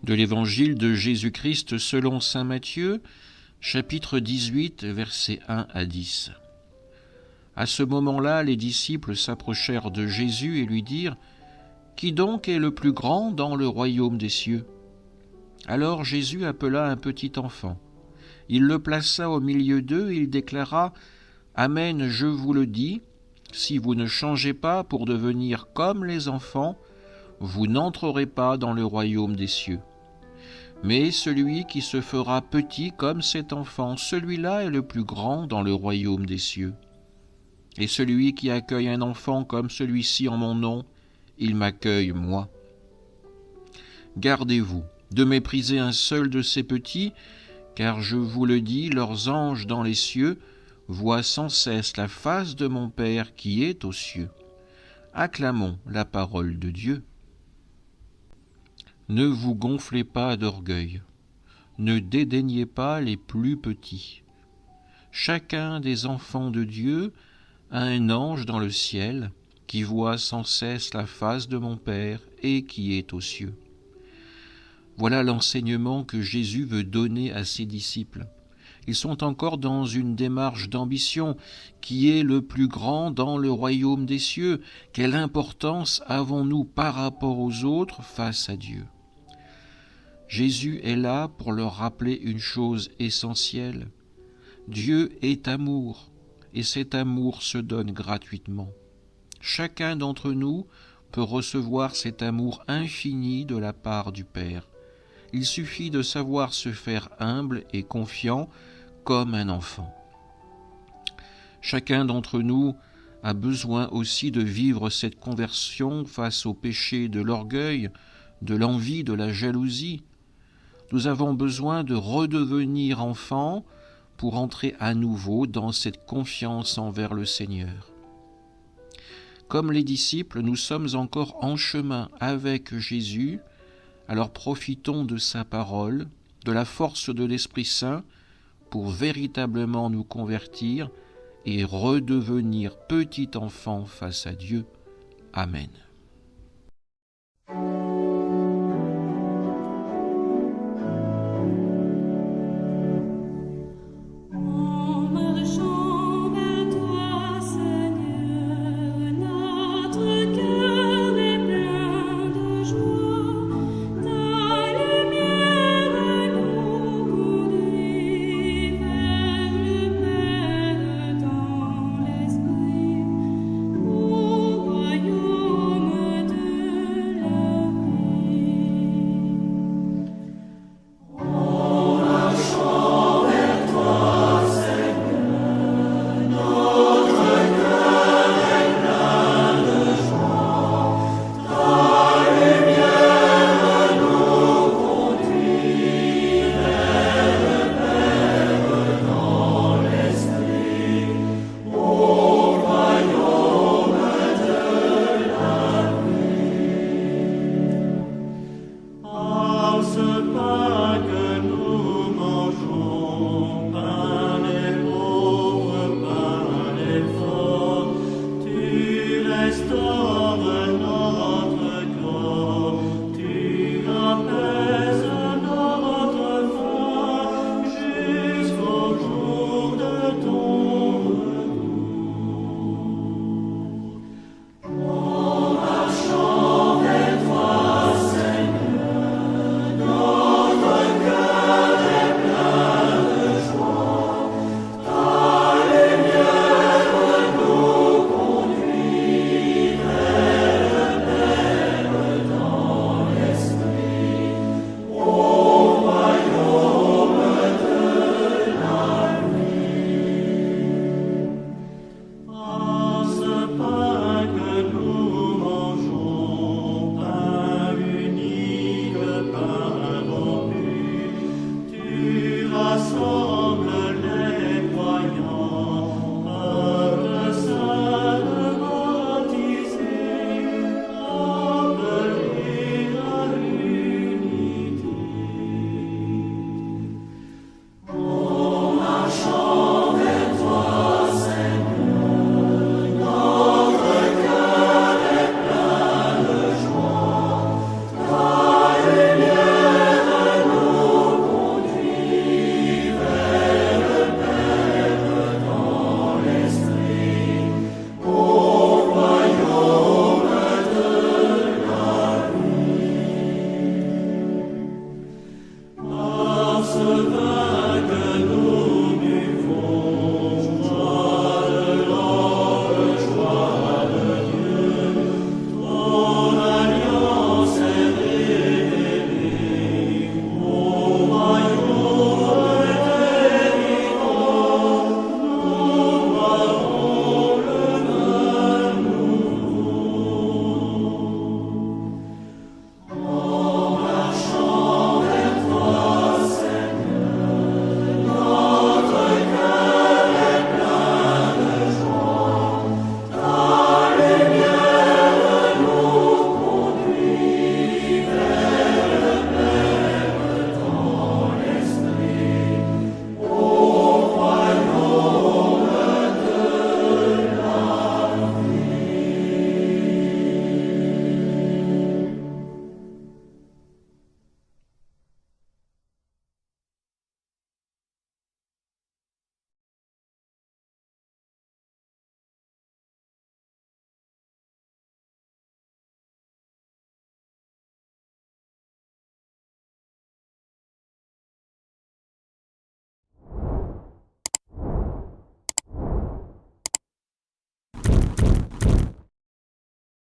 De l'Évangile de Jésus-Christ selon saint Matthieu, chapitre 18, versets 1 à 10. À ce moment-là, les disciples s'approchèrent de Jésus et lui dirent : « Qui donc est le plus grand dans le royaume des cieux ?» Alors Jésus appela un petit enfant. Il le plaça au milieu d'eux et il déclara : « Amen, je vous le dis, si vous ne changez pas pour devenir comme les enfants, vous n'entrerez pas dans le royaume des cieux. Mais celui qui se fera petit comme cet enfant, celui-là est le plus grand dans le royaume des cieux. Et celui qui accueille un enfant comme celui-ci en mon nom, il m'accueille moi. Gardez-vous de mépriser un seul de ces petits, car je vous le dis, leurs anges dans les cieux voient sans cesse la face de mon Père qui est aux cieux. » Acclamons la parole de Dieu. Ne vous gonflez pas d'orgueil, ne dédaignez pas les plus petits. Chacun des enfants de Dieu a un ange dans le ciel qui voit sans cesse la face de mon Père et qui est aux cieux. Voilà l'enseignement que Jésus veut donner à ses disciples. Ils sont encore dans une démarche d'ambition. Qui est le plus grand dans le royaume des cieux ? Quelle importance avons-nous par rapport aux autres face à Dieu ? Jésus est là pour leur rappeler une chose essentielle. Dieu est amour, et cet amour se donne gratuitement. Chacun d'entre nous peut recevoir cet amour infini de la part du Père. Il suffit de savoir se faire humble et confiant comme un enfant. Chacun d'entre nous a besoin aussi de vivre cette conversion face au péché de l'orgueil, de l'envie, de la jalousie. Nous avons besoin de redevenir enfants pour entrer à nouveau dans cette confiance envers le Seigneur. Comme les disciples, nous sommes encore en chemin avec Jésus, alors profitons de sa parole, de la force de l'Esprit Saint, pour véritablement nous convertir et redevenir petit enfant face à Dieu. Amen. Restaure